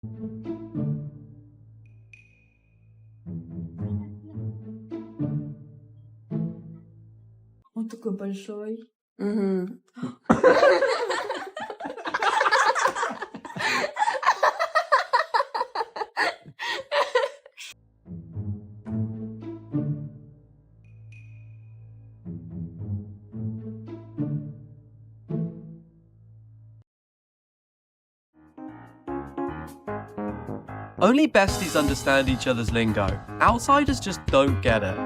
Он такой большой. Only besties understand each other's lingo. Outsiders just don't get it.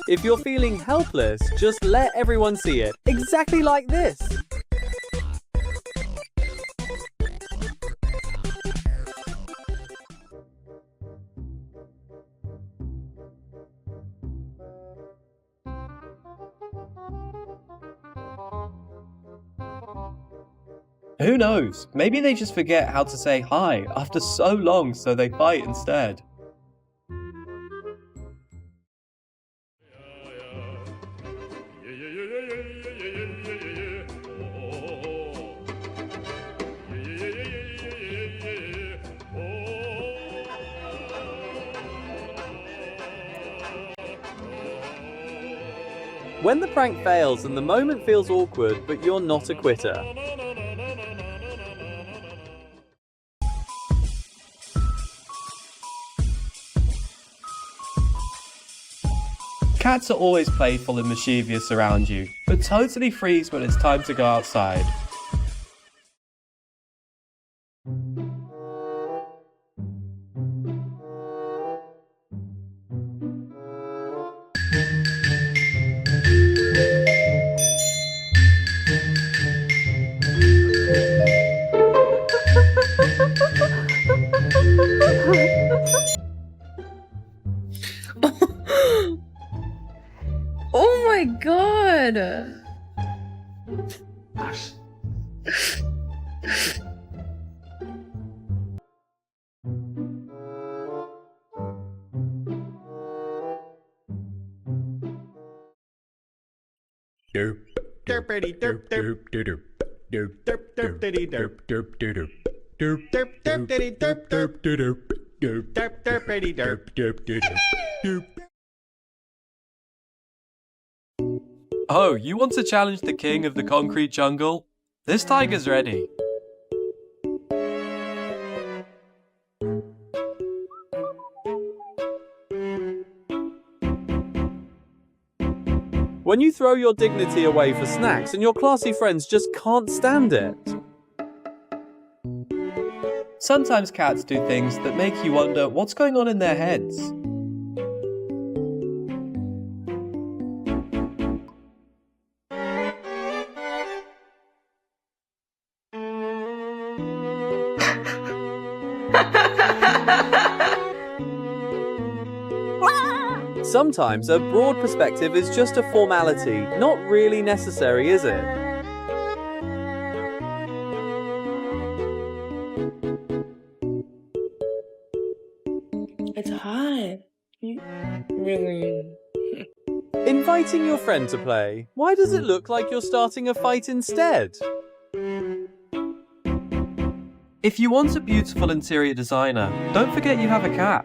If you're feeling helpless, just let everyone see it, exactly like this. Who knows? Maybe they just forget how to say hi after so long, so they fight instead. When the prank fails and the moment feels awkward, but you're not a quitter. Cats are always playful and mischievous around you, but totally freeze when it's time to go outside. Oh my god! Derp derpity derp derp derp derp derp derpity derp derp derp derp derp derpity derp derp derp derp derp derpity derp derp derp derp. Oh, you want to challenge the king of the concrete jungle? This tiger's ready. When you throw your dignity away for snacks and your classy friends just can't stand it. Sometimes cats do things that make you wonder what's going on in their heads. Sometimes a broad perspective is just a formality, not really necessary, is it? It's hot. Really? Inviting your friend to play. Why does it look like you're starting a fight instead? If you want a beautiful interior designer, don't forget you have a cat.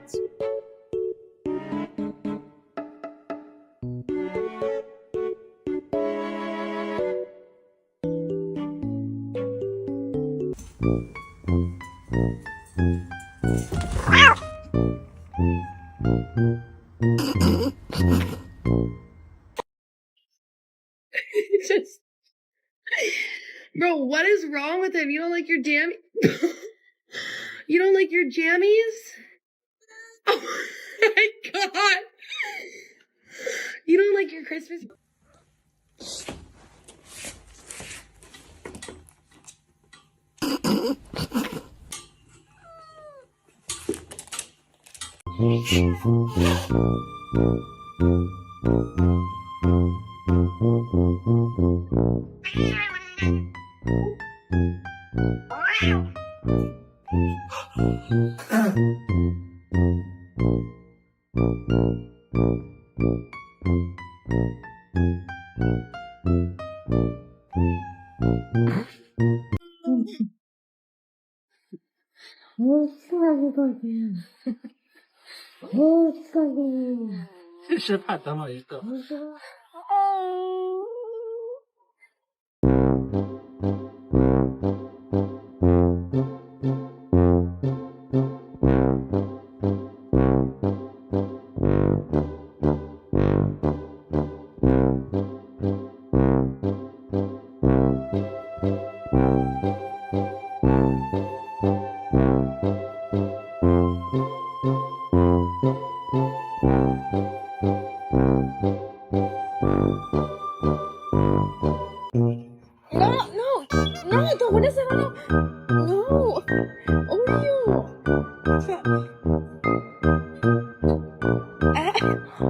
Just, bro, what is wrong with him? You don't like your jam? You don't like your jammies? Oh my god! You don't like your Christmas? No, what is it? No.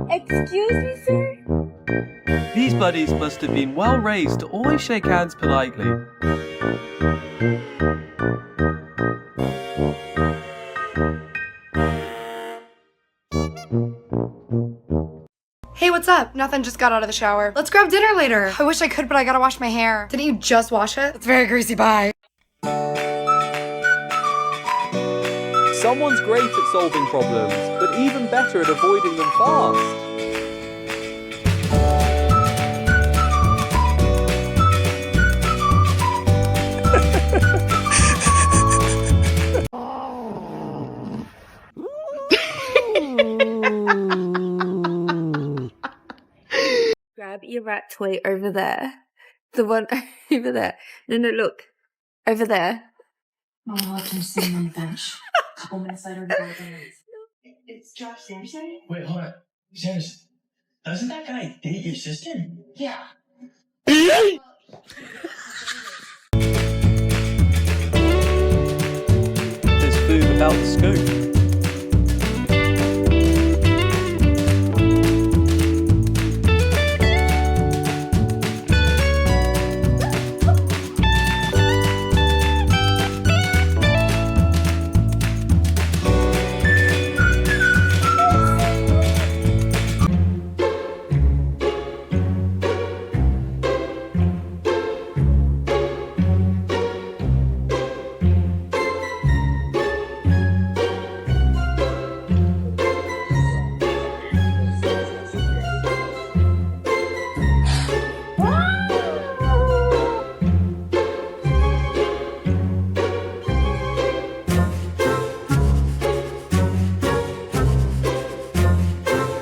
Excuse me, sir? These buddies must have been well raised to always shake hands politely. Hey, what's up? Nothing, just got out of the shower. Let's grab dinner later. I wish I could, but I gotta wash my hair. Didn't you just wash it? It's very greasy, bye. Someone's great at solving problems, but even better at avoiding them fast. Grab your rat toy over there. The one over there. No, look. Over there. Oh, I can sit on the bench. A couple minutes later, the boys are late. It's Josh Sanderson? Wait, hold on. Sanderson, doesn't that guy date your sister? Yeah. There's food without the scoop.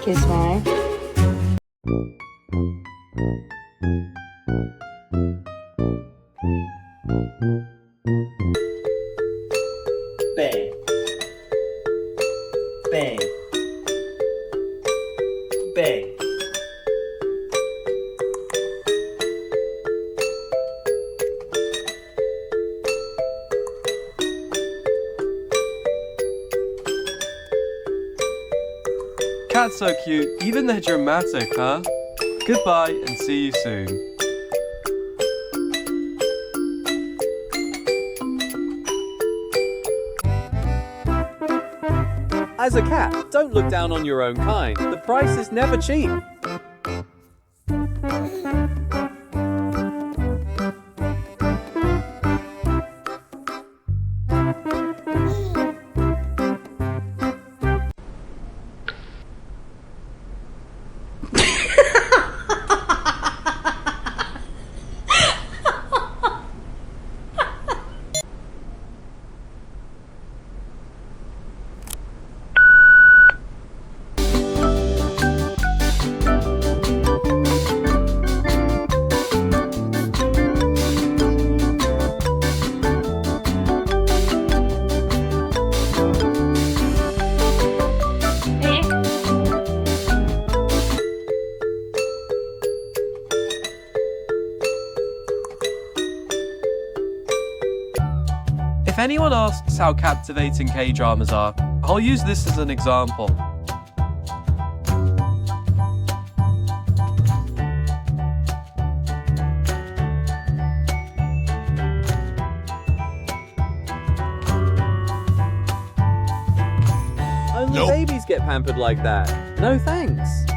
Kiss my. Bang. Bang. Bang. Cats so cute, even they're dramatic, huh? Goodbye and see you soon. As a cat, don't look down on your own kind. The price is never cheap. If anyone asks how captivating K-dramas are, I'll use this as an example. Only babies get pampered like that. No thanks.